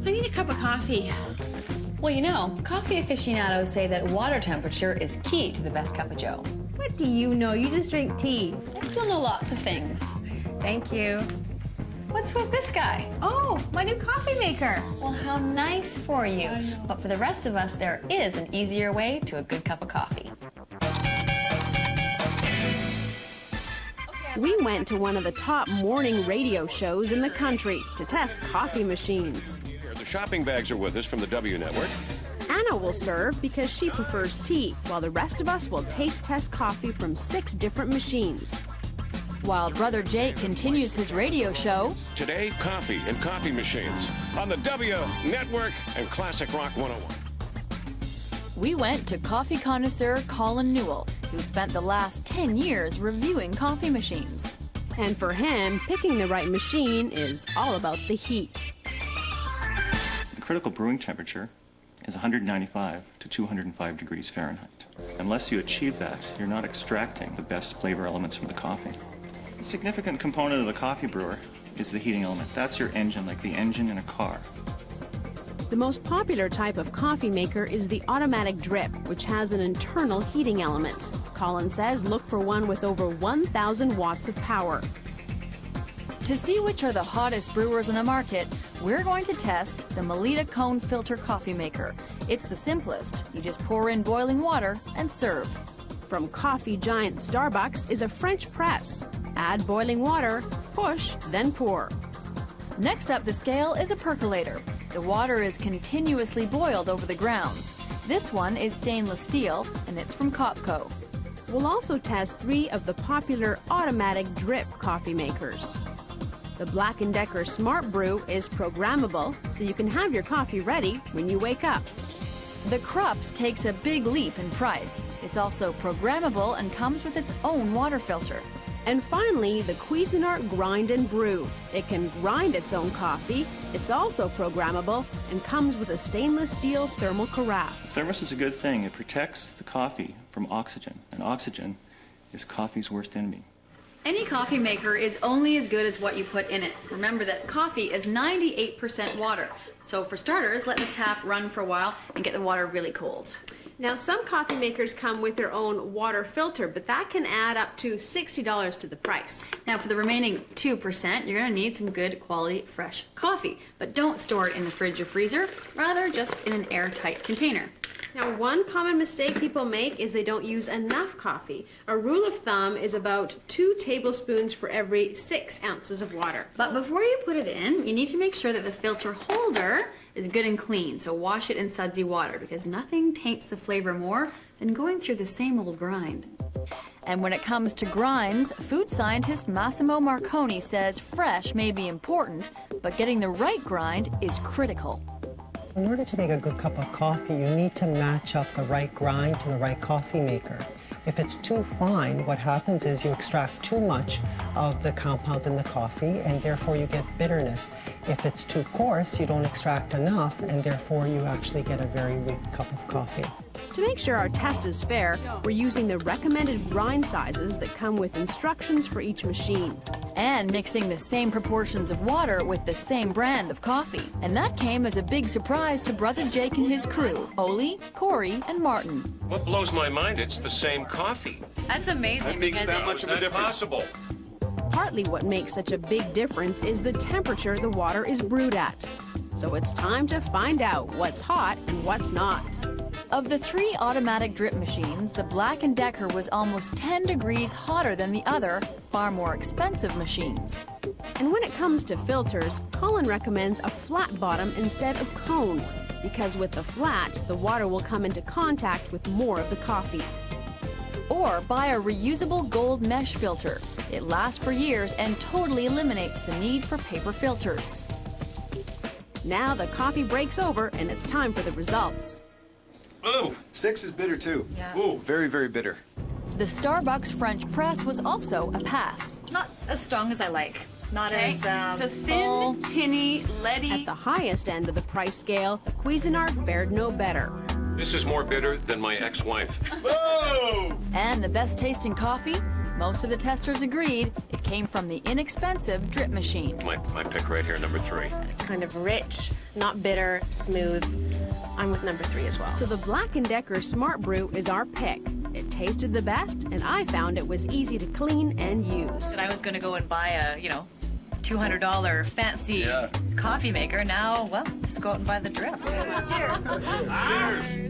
I need a cup of coffee. Well, you know, coffee aficionados say that water temperature is key to the best cup of joe. What do you know? You just drink tea. I still know lots of things. Thank you. What's with this guy? Oh, my new coffee maker. Well, how nice for you. But for the rest of us, there is an easier way to a good cup of coffee. We went to one of the top morning radio shows in the country to test coffee machines. The shopping bags are with us from the W Network. Anna will serve because she prefers tea, while the rest of us will taste test coffee from 6 different machines. While Brother Jake continues his radio show. Today, coffee and coffee machines on the W Network and Classic Rock 101. We went to coffee connoisseur Colin Newell, who spent the last 10 years reviewing coffee machines. And for him, picking the right machine is all about the heat. The critical brewing temperature is 195 to 205 degrees Fahrenheit. Unless you achieve that, you're not extracting the best flavor elements from the coffee. A significant component of the coffee brewer is the heating element. That's your engine, like the engine in a car. The most popular type of coffee maker is the automatic drip, which has an internal heating element. Colin says look for one with over 1,000 watts of power. To see which are the hottest brewers on the market, we're going to test the Melita Cone Filter Coffee Maker. It's the simplest. You just pour in boiling water and serve. From coffee giant Starbucks is a French press. Add boiling water, push, then pour. Next up the scale is a percolator. The water is continuously boiled over the grounds. This one is stainless steel, and it's from Copco. We'll also test 3 of the popular automatic drip coffee makers. The Black & Decker Smart Brew is programmable, so you can have your coffee ready when you wake up. The Krups takes a big leap in price. It's also programmable and comes with its own water filter. And finally, the Cuisinart Grind and Brew. It can grind its own coffee. It's also programmable and comes with a stainless steel thermal carafe. Thermos is a good thing. It protects the coffee from oxygen, and oxygen is coffee's worst enemy. Any coffee maker is only as good as what you put in it. Remember that coffee is 98% water. So for starters, let the tap run for a while and get the water really cold. Now, some coffee makers come with their own water filter, but that can add up to $60 to the price. Now, for the remaining 2%, you're going to need some good quality fresh coffee. But don't store it in the fridge or freezer, rather just in an airtight container. Now, one common mistake people make is they don't use enough coffee. A rule of thumb is about 2 tablespoons for every 6 ounces of water. But before you put it in, you need to make sure that the filter holder is good and clean. So wash it in sudsy water, because nothing taints the flavor more than going through the same old grind. And when it comes to grinds, food scientist Massimo Marconi says fresh may be important, but getting the right grind is critical. In order to make a good cup of coffee, you need to match up the right grind to the right coffee maker. If it's too fine, what happens is you extract too much of the compound in the coffee, and therefore you get bitterness. If it's too coarse, you don't extract enough, and therefore you actually get a very weak cup of coffee. To make sure our test is fair, we're using the recommended grind sizes that come with instructions for each machine. And mixing the same proportions of water with the same brand of coffee. And that came as a big surprise to Brother Jake and his crew, Ole, Corey, and Martin. What blows my mind, it's the same coffee. That's amazing. That makes that much of a difference. Possible. Partly what makes such a big difference is the temperature the water is brewed at. So it's time to find out what's hot and what's not. Of the 3 automatic drip machines, the Black & Decker was almost 10 degrees hotter than the other, far more expensive machines. And when it comes to filters, Colin recommends a flat bottom instead of cone, because with the flat, the water will come into contact with more of the coffee. Or buy a reusable gold mesh filter. It lasts for years and totally eliminates the need for paper filters. Now the coffee break's over and it's time for the results. Ooh. 6 is bitter too. Yeah. Ooh, very, very bitter. The Starbucks French press was also a pass. Not as strong as I like. Not as so thin, tinny, leady. At the highest end of the price scale, the Cuisinart fared no better. This is more bitter than my ex-wife. Whoa! And the best tasting coffee? Most of the testers agreed it came from the inexpensive drip machine. My pick right here, number 3. It's kind of rich, not bitter, smooth. I'm with number 3 as well. So the Black & Decker Smart Brew is our pick. It tasted the best, and I found it was easy to clean and use. And I was going to go and buy a, $200 fancy coffee maker. Now, well, just go out and buy the drip. Cheers!